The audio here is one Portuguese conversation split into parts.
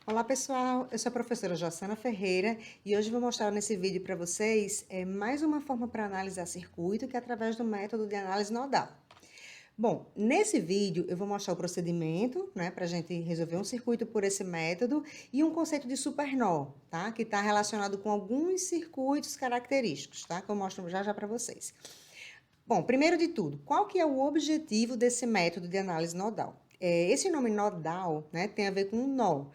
Olá pessoal, eu sou a professora Jossana Ferreira e hoje vou mostrar nesse vídeo para vocês mais uma forma para analisar circuito que é através do método de análise nodal. Bom, nesse vídeo eu vou mostrar o procedimento, né, para a gente resolver um circuito por esse método e um conceito de supernó, tá, que está relacionado com alguns circuitos característicos, tá, que eu mostro já já para vocês. Bom, primeiro de tudo, qual que é o objetivo desse método de análise nodal? Esse nome nodal, né, tem a ver com nó,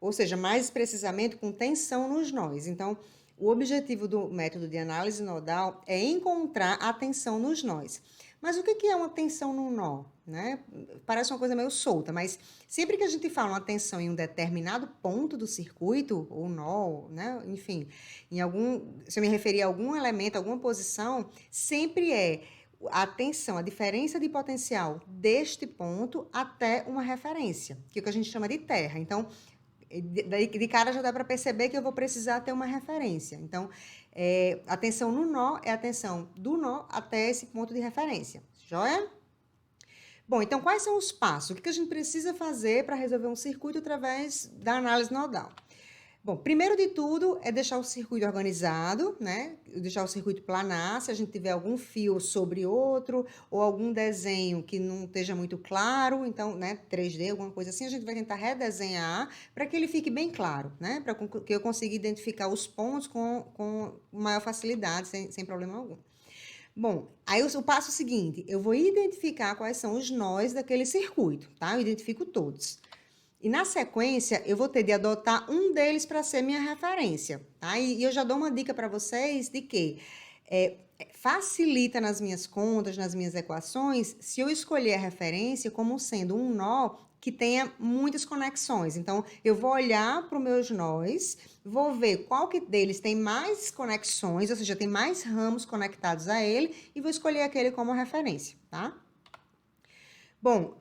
ou seja, mais precisamente com tensão nos nós. Então, o objetivo do método de análise nodal é encontrar a tensão nos nós. Mas o que é uma tensão num nó? Né? Parece uma coisa meio solta, mas sempre que a gente fala uma tensão em um determinado ponto do circuito, ou nó, né? Enfim, se eu me referir a algum elemento, alguma posição, sempre é a tensão, a diferença de potencial deste ponto até uma referência, que é o que a gente chama de terra. Então, de cara já dá para perceber que eu vou precisar ter uma referência. Então, a tensão no nó é a tensão do nó até esse ponto de referência. Joia? Bom, então quais são os passos? O que a gente precisa fazer para resolver um circuito através da análise nodal? Bom, primeiro de tudo é deixar o circuito organizado, né? Deixar o circuito planar, se a gente tiver algum fio sobre outro, ou algum desenho que não esteja muito claro, então, né, 3D, alguma coisa assim, a gente vai tentar redesenhar para que ele fique bem claro, né? Para que eu consiga identificar os pontos com maior facilidade, sem problema algum. Bom, aí o passo seguinte, eu vou identificar quais são os nós daquele circuito, tá? Eu identifico todos. E na sequência, eu vou ter de adotar um deles para ser minha referência, tá? E eu já dou uma dica para vocês de que facilita nas minhas contas, nas minhas equações, se eu escolher a referência como sendo um nó que tenha muitas conexões. Então, eu vou olhar para os meus nós, vou ver qual que deles tem mais conexões, ou seja, tem mais ramos conectados a ele, e vou escolher aquele como referência, tá? Bom,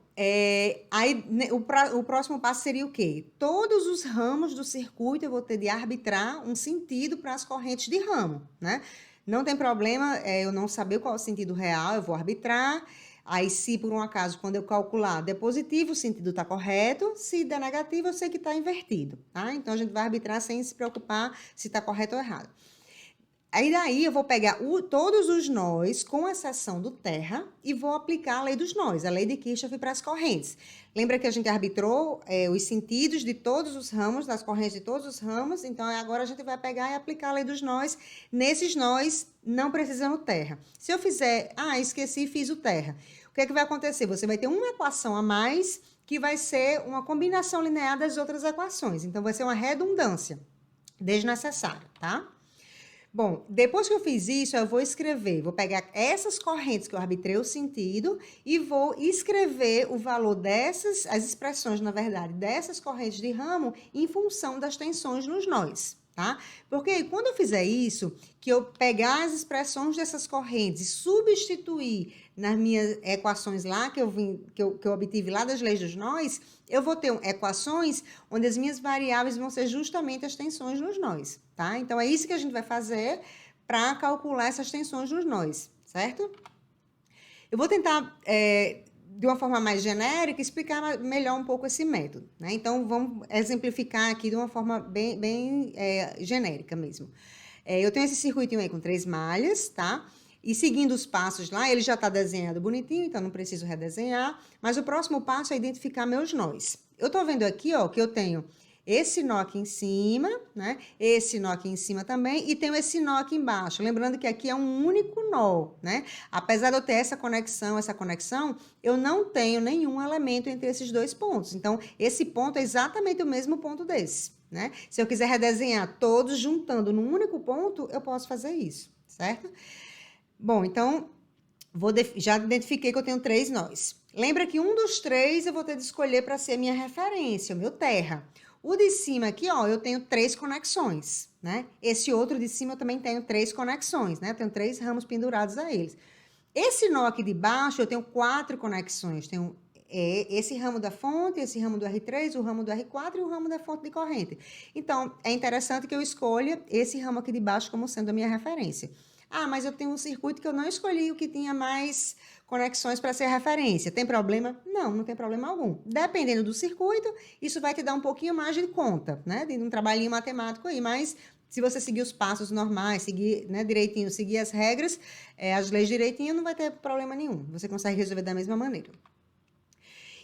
aí o próximo passo seria o quê? Todos os ramos do circuito eu vou ter de arbitrar um sentido para as correntes de ramo, né? Não tem problema eu não saber qual é o sentido real, eu vou arbitrar. Aí, se por um acaso, quando eu calcular der positivo, o sentido está correto. Se der negativo, eu sei que está invertido, tá? Então, a gente vai arbitrar sem se preocupar se está correto ou errado. Aí daí eu vou pegar todos os nós, com exceção do terra, e vou aplicar a lei dos nós, a lei de Kirchhoff para as correntes. Lembra que a gente arbitrou os sentidos de todos os ramos, das correntes de todos os ramos, então agora a gente vai pegar e aplicar a lei dos nós. Nesses nós, não precisando terra. Se eu fizer, esqueci e fiz o terra, o que é que vai acontecer? Você vai ter uma equação a mais, que vai ser uma combinação linear das outras equações. Então, vai ser uma redundância desnecessária, tá? Bom, depois que eu fiz isso, eu vou escrever, vou pegar essas correntes que eu arbitrei o sentido e vou escrever o valor dessas, as expressões, na verdade, dessas correntes de ramo em função das tensões nos nós, tá? Porque quando eu fizer isso, que eu pegar as expressões dessas correntes e substituir nas minhas equações lá, que eu obtive lá das leis dos nós, eu vou ter equações onde as minhas variáveis vão ser justamente as tensões nos nós, tá? Então, é isso que a gente vai fazer para calcular essas tensões nos nós, certo? Eu vou tentar, de uma forma mais genérica, explicar melhor um pouco esse método, né? Então, vamos exemplificar aqui de uma forma bem genérica mesmo. Eu tenho esse circuitinho aí com 3 malhas, tá? E seguindo os passos lá, ele já está desenhado bonitinho, então não preciso redesenhar. Mas o próximo passo é identificar meus nós. Eu estou vendo aqui, ó, que eu tenho esse nó aqui em cima, né? Esse nó aqui em cima também, e tenho esse nó aqui embaixo. Lembrando que aqui é um único nó, né? Apesar de eu ter essa conexão, eu não tenho nenhum elemento entre esses dois pontos. Então, esse ponto é exatamente o mesmo ponto desse, né? Se eu quiser redesenhar todos juntando num único ponto, eu posso fazer isso, certo? Bom, então, já identifiquei que eu tenho 3 nós. Lembra que um dos 3 eu vou ter de escolher para ser minha referência, o meu terra. O de cima aqui, ó, eu tenho 3 conexões, né? Esse outro de cima eu também tenho 3 conexões, né? Eu tenho 3 ramos pendurados a eles. Esse nó aqui de baixo eu tenho 4 conexões. Tenho esse ramo da fonte, esse ramo do R3, o ramo do R4 e o ramo da fonte de corrente. Então, é interessante que eu escolha esse ramo aqui de baixo como sendo a minha referência. Ah, mas eu tenho um circuito que eu não escolhi o que tinha mais conexões para ser referência. Tem problema? Não, não tem problema algum. Dependendo do circuito, isso vai te dar um pouquinho mais de conta, né? De um trabalhinho matemático aí, mas se você seguir os passos normais, seguir, né, direitinho, seguir as regras, as leis direitinho, não vai ter problema nenhum. Você consegue resolver da mesma maneira.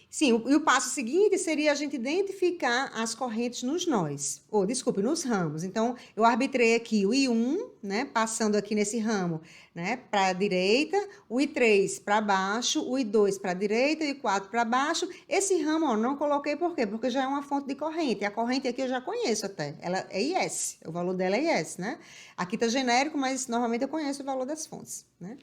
Sim, e o passo seguinte seria a gente identificar as correntes nos nós, ou desculpe, nos ramos. Então, eu arbitrei aqui o I1, né, passando aqui nesse ramo, né, para a direita, o I3 para baixo, o I2 para a direita e o I4 para baixo. Esse ramo, ó, não coloquei por quê? Porque já é uma fonte de corrente. A corrente aqui eu já conheço até, ela é IS, o valor dela é IS, né? Aqui tá genérico, mas normalmente eu conheço o valor das fontes, né?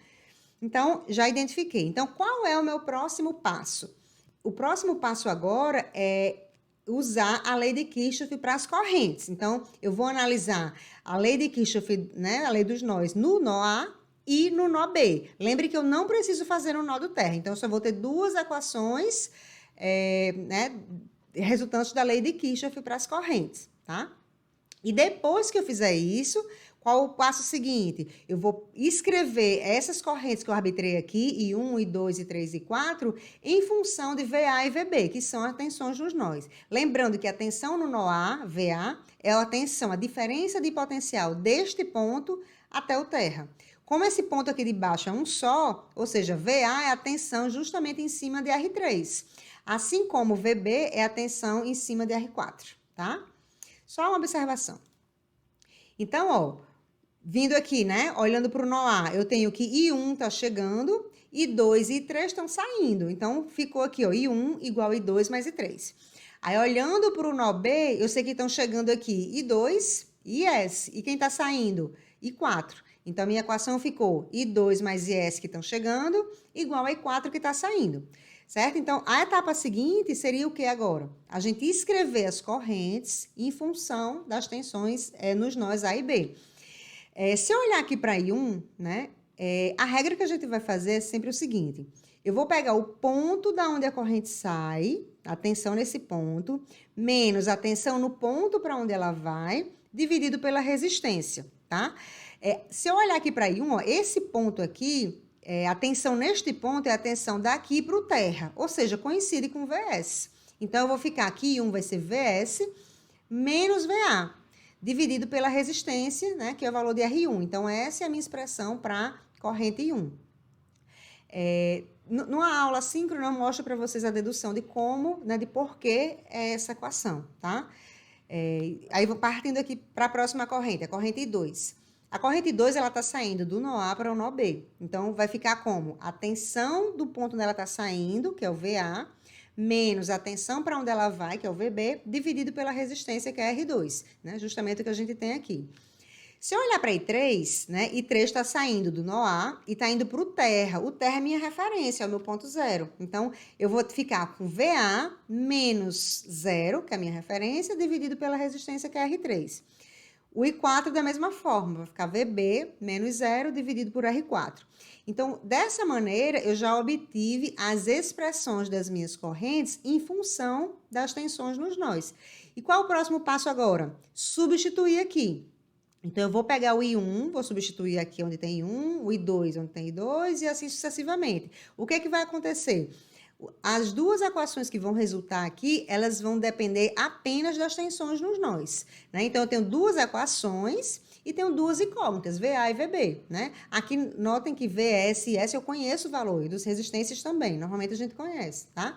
Então, já identifiquei. Então, qual é o meu próximo passo? O próximo passo agora é usar a lei de Kirchhoff para as correntes. Então, eu vou analisar a lei de Kirchhoff, né, a lei dos nós, no nó A e no nó B. Lembre que eu não preciso fazer no nó do terra. Então, eu só vou ter duas equações, né, resultantes da lei de Kirchhoff para as correntes, tá? E depois que eu fizer isso, qual o passo seguinte? Eu vou escrever essas correntes que eu arbitrei aqui, I1, I2, I3 e 4, em função de VA e VB, que são as tensões nos nós. Lembrando que a tensão no nó A, VA, é a tensão, a diferença de potencial deste ponto até o terra. Como esse ponto aqui de baixo é um só, ou seja, VA é a tensão justamente em cima de R3, assim como VB é a tensão em cima de R4, tá? Só uma observação. Então, ó, vindo aqui, né, olhando para o nó A, eu tenho que I1 está chegando, I2 e I3 estão saindo. Então, ficou aqui, ó, I1 igual I2 mais I3. Aí, olhando para o nó B, eu sei que estão chegando aqui I2 e IS. E quem está saindo? I4. Então, minha equação ficou I2 mais IS que estão chegando, igual a I4 que está saindo. Certo? Então, a etapa seguinte seria o que agora? A gente escrever as correntes em função das tensões nos nós A e B. Se eu olhar aqui para I1, né, a regra que a gente vai fazer é sempre o seguinte: eu vou pegar o ponto da onde a corrente sai, a tensão nesse ponto, menos a tensão no ponto para onde ela vai, dividido pela resistência, tá? Se eu olhar aqui para I1, ó, esse ponto aqui, a tensão neste ponto é a tensão daqui para o terra, ou seja, coincide com VS. Então, eu vou ficar aqui, I1 vai ser VS menos VA, dividido pela resistência, né, que é o valor de R1. Então, essa é a minha expressão para corrente I1. Numa aula síncrona, eu mostro para vocês a dedução de como, né, de por que é essa equação, tá? Aí, vou partindo aqui para a próxima corrente, a corrente I2. A corrente 2, ela está saindo do nó A para o nó B. Então, vai ficar como? A tensão do ponto onde ela está saindo, que é o VA, menos a tensão para onde ela vai, que é o VB, dividido pela resistência, que é R2, né? Justamente o que a gente tem aqui. Se eu olhar para I3, né? I3 está saindo do nó A e está indo para o terra. O terra é minha referência, é o meu ponto zero. Então, eu vou ficar com VA menos zero, que é a minha referência, dividido pela resistência, que é R3. O I4 da mesma forma, vai ficar VB menos zero dividido por R4. Então, dessa maneira, eu já obtive as expressões das minhas correntes em função das tensões nos nós. E qual é o próximo passo agora? Substituir aqui. Então, eu vou pegar o I1, vou substituir aqui onde tem I1, o I2 onde tem I2 e assim sucessivamente. O que é que vai acontecer? As duas equações que vão resultar aqui, elas vão depender apenas das tensões nos nós, né? Então, eu tenho duas equações e tenho duas incógnitas, VA e VB, né? Aqui, notem que VS e S eu conheço o valor, e dos resistências também, normalmente a gente conhece, tá?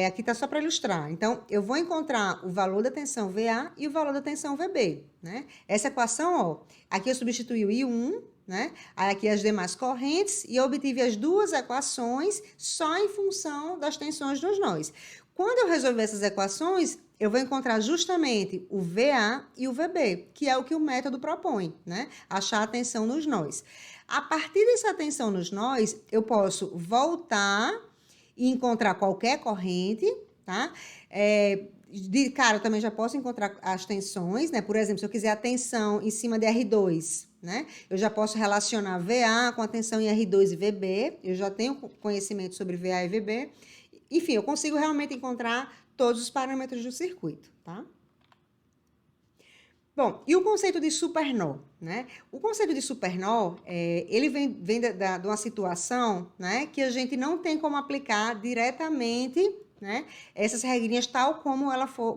Aqui tá só para ilustrar. Então, eu vou encontrar o valor da tensão VA e o valor da tensão VB, né? Essa equação, ó, aqui eu substituí o I1, né? Aí aqui as demais correntes e eu obtive as duas equações só em função das tensões nos nós. Quando eu resolver essas equações, eu vou encontrar justamente o VA e o VB, que é o que o método propõe, né? Achar a tensão nos nós. A partir dessa tensão nos nós, eu posso voltar e encontrar qualquer corrente, tá? De cara, eu também já posso encontrar as tensões, né? Por exemplo, se eu quiser a tensão em cima de R2, né? Eu já posso relacionar VA com a tensão em R2 e VB, eu já tenho conhecimento sobre VA e VB. Enfim, eu consigo realmente encontrar todos os parâmetros do circuito, tá? Bom, e o conceito de supernó, né? O conceito de supernó, ele vem de uma situação, né, que a gente não tem como aplicar diretamente, né, essas regrinhas tal como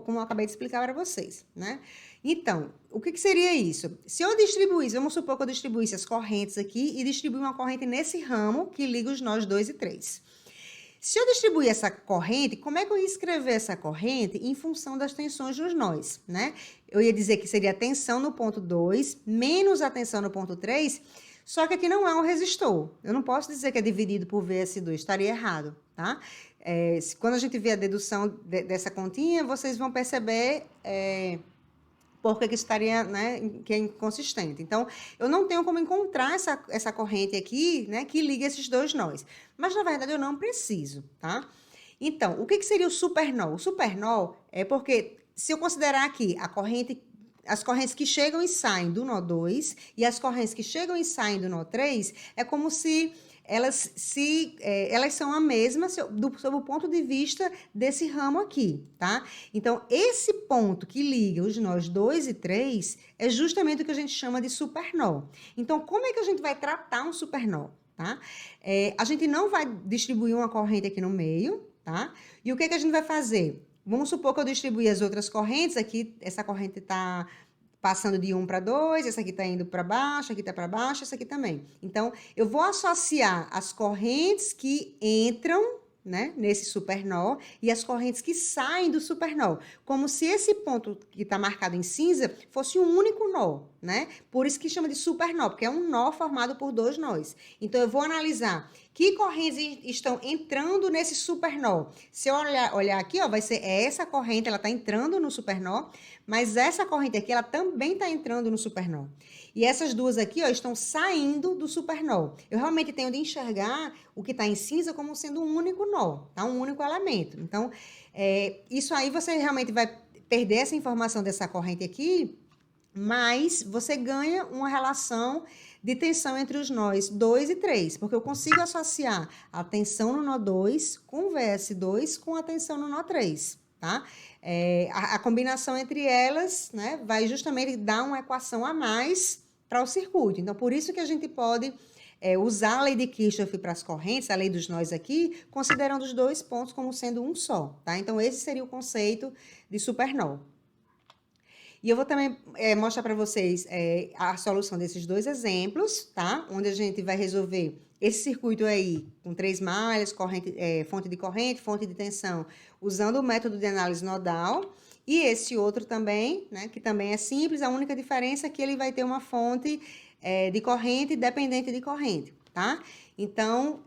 como eu acabei de explicar para vocês, né? Então, o que seria isso? Se eu distribuísse, vamos supor que eu distribuísse as correntes aqui e distribuir uma corrente nesse ramo que liga os nós 2 e 3. Se eu distribuir essa corrente, como é que eu ia escrever essa corrente em função das tensões dos nós, né? Eu ia dizer que seria a tensão no ponto 2 menos a tensão no ponto 3, só que aqui não é um resistor. Eu não posso dizer que é dividido por VS2, estaria errado, tá? Quando a gente vê a dedução dessa continha, vocês vão perceber porque que estaria, né, que é inconsistente. Então, eu não tenho como encontrar essa corrente aqui, né, que liga esses dois nós. Mas, na verdade, eu não preciso, tá? Então, o que seria o supernó? O supernó é porque, se eu considerar aqui as correntes que chegam e saem do nó 2 e as correntes que chegam e saem do nó 3, é como se elas são a mesma sob o ponto de vista desse ramo aqui, tá? Então, esse ponto que liga os nós 2 e 3 é justamente o que a gente chama de supernó. Então, como é que a gente vai tratar um supernó, tá? A gente não vai distribuir uma corrente aqui no meio, tá? E o que a gente vai fazer? Vamos supor que eu distribuí as outras correntes, aqui essa corrente está passando de 1 para 2, essa aqui está indo para baixo, aqui está para baixo, essa aqui também. Então, eu vou associar as correntes que entram, né, nesse supernó e as correntes que saem do supernó, como se esse ponto que está marcado em cinza fosse um único nó, né? Por isso que chama de supernó, porque é um nó formado por dois nós. Então, eu vou analisar que correntes estão entrando nesse supernó. Se eu olhar aqui, ó, vai ser essa corrente, ela está entrando no supernó, mas essa corrente aqui, ela também está entrando no supernó. E essas duas aqui, ó, estão saindo do supernó. Eu realmente tenho de enxergar o que está em cinza como sendo um único nó, tá? Um único elemento. Então, isso aí você realmente vai perder essa informação dessa corrente aqui, mas você ganha uma relação de tensão entre os nós 2 e 3, porque eu consigo associar a tensão no nó 2 com o VS2 com a tensão no nó 3, tá? A combinação entre elas, né, vai justamente dar uma equação a mais para o circuito. Então, por isso que a gente pode usar a lei de Kirchhoff para as correntes, a lei dos nós aqui, considerando os dois pontos como sendo um só, tá? Então, esse seria o conceito de supernó. E eu vou também mostrar para vocês a solução desses dois exemplos, tá? Onde a gente vai resolver esse circuito aí com 3 malhas, fonte de corrente, fonte de tensão, usando o método de análise nodal. E esse outro também, né? Que também é simples, a única diferença é que ele vai ter uma fonte de corrente dependente de corrente, tá? Então,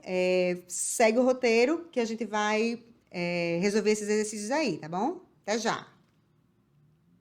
segue o roteiro que a gente vai resolver esses exercícios aí, tá bom? Até já!